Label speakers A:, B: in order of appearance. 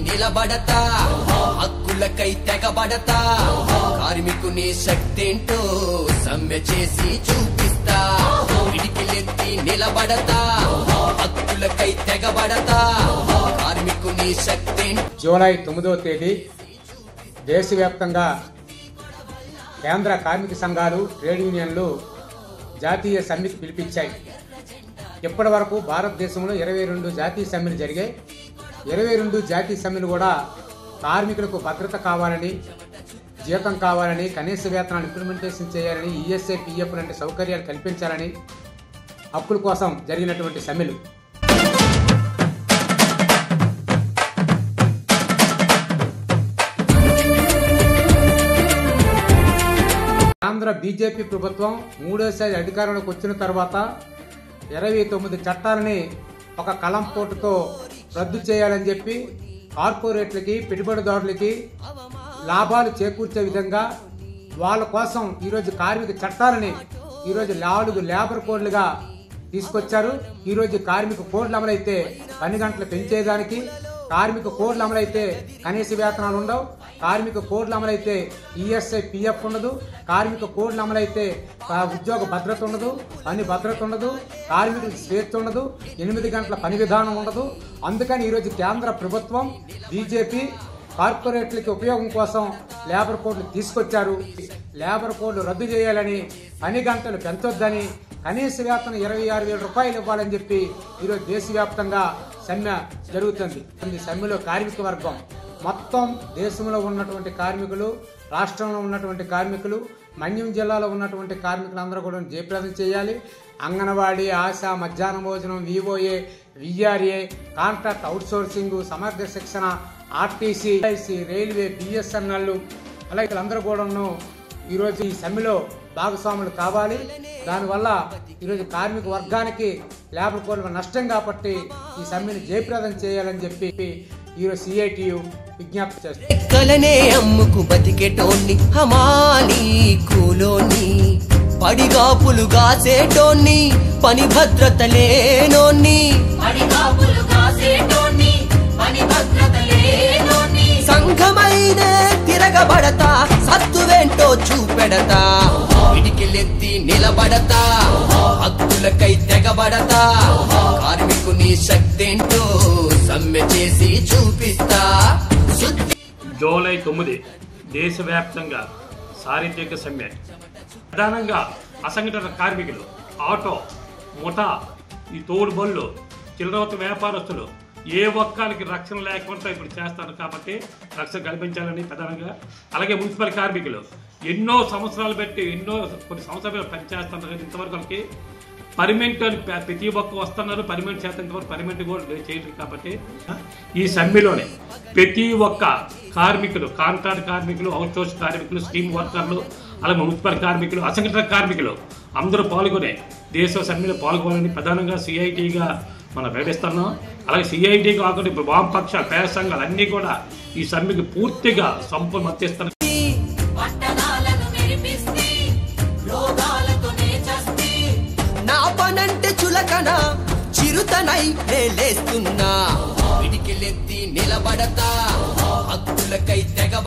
A: నిలబడతా హక్కులకై తెగబడతా కార్మికుని శక్తేంటో సమ్మె చేసి చూపిస్తా పిడికిలెత్తి నిలబడతా హక్కులకై తెగబడతా కార్మికుని శక్తేంటో.
B: జూలై 9వ తేదీ దేశవ్యాప్తంగా కేంద్ర కార్మిక సంఘాలు ట్రేడ్ యూనియన్లు జాతీయ సమ్మెకు పిలిపించాయి. ఇప్పటి వరకు భారతదేశంలో 22 జాతీయ సమ్మెలు జరిగాయి. 22 జాతీయ సమ్మెలు కూడా కార్మికులకు భద్రత కావాలని, జీతం కావాలని, కనీస వేతనాలు ఇంప్లిమెంటేషన్ చేయాలని, ఈఎస్ఐ, పిఎఫ్ లాంటి సౌకర్యాలు కల్పించాలని హక్కుల కోసం జరిగినటువంటి సమ్మెలు. ఆంధ్ర బీజేపీ ప్రభుత్వం మూడోసారి అధికారంలోకి వచ్చిన తర్వాత 29 చట్టాలని ఒక కలంపోటుతో రద్దు చేయాలని చెప్పి కార్పొరేట్లకి, పెట్టుబడిదారులకి లాభాలు చేకూర్చే విధంగా వాళ్ళ కోసం ఈరోజు కార్మిక చట్టాలని ఈరోజు 4 లేబర్ కోడ్లుగా తీసుకొచ్చారు. ఈరోజు కార్మిక కోడ్లు అమలైతే 10 గంటలు పెంచేదానికి, కార్మిక కోడ్లు అమలైతే కనీస వేతనాలు ఉండవు, కార్మిక కోడ్లు అమలైతే ఈఎస్ఐ, పిఎఫ్ ఉండదు, కార్మిక కోడ్లు అమలైతే ఉద్యోగ భద్రత ఉండదు, పని భద్రత ఉండదు, కార్మికులకు స్వేచ్ఛ ఉండదు, 8 గంటల పని విధానం ఉండదు. అందుకని ఈరోజు కేంద్ర ప్రభుత్వం బీజేపీ కార్పొరేట్లకి ఉపయోగం కోసం లేబర్ కోడ్లు తీసుకొచ్చారు. లేబర్ కోడ్లు రద్దు చేయాలని, 10 గంటలు పెంచొద్దని, కనీస వేతనం 26,000 రూపాయలు ఇవ్వాలని చెప్పి ఈరోజు దేశవ్యాప్తంగా సమ్మె జరుగుతుంది. ఈ సమ్మెలో కార్మిక వర్గం మొత్తం దేశంలో ఉన్నటువంటి కార్మికులు, రాష్ట్రంలో ఉన్నటువంటి కార్మికులు, మన్యం జిల్లాలో ఉన్నటువంటి కార్మికులందరూ కూడా జయప్రదం చేయాలి. అంగన్వాడీ, ఆశా, మధ్యాహ్న భోజనం, విఓఏ, విఆర్ఏ, కాంట్రాక్ట్ అవుట్సోర్సింగ్, సమగ్ర శిక్షణ, ఆర్టీసీ, రైల్వే, బిఎస్ఎన్ఎల్ అలాగే అందరూ కూడాను ఈరోజు ఈ సమ్మెలో భాగస్వాములు కావాలి. దానివల్ల ఈరోజు కార్మిక వర్గానికి లేబర్ కోడ్ల నష్టం కాబట్టి ఈ సమ్మెను జయప్రదం చేయాలని చెప్పి ఈరోజు సిఐటియు విజ్ఞప్తి చేస్తుంది.
A: అమ్ముకు బతికేటోన్ని, హమాలి కూలోని, పడిగాపులు గాసేటోన్ని, పని భద్రత లేనోన్ని, సంఘమైనే తిరగబడతా సత్తువేంటో చూపెడతా పిడికిలెత్తి నిలబడతా హక్కులకై తెగబడతా కార్మికుని శక్తేంటో సమ్మె చేసి చూపిస్తా.
C: జూలై 9 దేశవ్యాప్తంగా సార్వత్రిక సమ్మె. ప్రధానంగా అసంఘటిత కార్మికులు, ఆటో, ముఠా, ఈ తోడు బళ్ళు, చిల్లరవత వ్యాపారస్తులు ఏ ఒక్కరికి రక్షణ లేకుండా ఇప్పుడు చేస్తారు కాబట్టి రక్షణ కల్పించాలని ప్రధానంగా. అలాగే మున్సిపల్ కార్మికులు ఎన్నో సంవత్సరాలు పెట్టి కొన్ని సంవత్సరాలు పనిచేస్తున్నారు. ఇంతవరకు వాళ్ళకి పర్మనెంట్ అని ప్రతి ఒక్క వస్తున్నారు, పర్మనెంట్ చేత ఇంతవరకు పర్మనెంట్ కూడా చేయలేదు. కాబట్టి ఈ సమ్మెలోనే ప్రతి ఒక్క కార్మికులు, కాంట్రాక్ట్ కార్మికులు, అవుట్సోర్స్ కార్మికులు, స్కీమ్ వర్కర్లు, అలాగే మున్సిపల్ కార్మికులు, అసంఘటిత కార్మికులు అందరూ పాల్గొనే దేశ సమ్మెలో పాల్గొనాలని ప్రధానంగా సిఐటిగా మనం ప్రకటిస్తున్నాం. అలాగే సిఐటి కాకుండా ఇప్పుడు వామపక్ష పేద సంఘాలు అన్నీ కూడా ఈ సమ్మెకి పూర్తిగా సంపూర్ణ మద్దతిస్తున్నాయి.
A: నా పనంటే చులకన చిరుతనై లేస్తున్నా పిడికిలెత్తి నిలబడతా హక్కులకై తెగ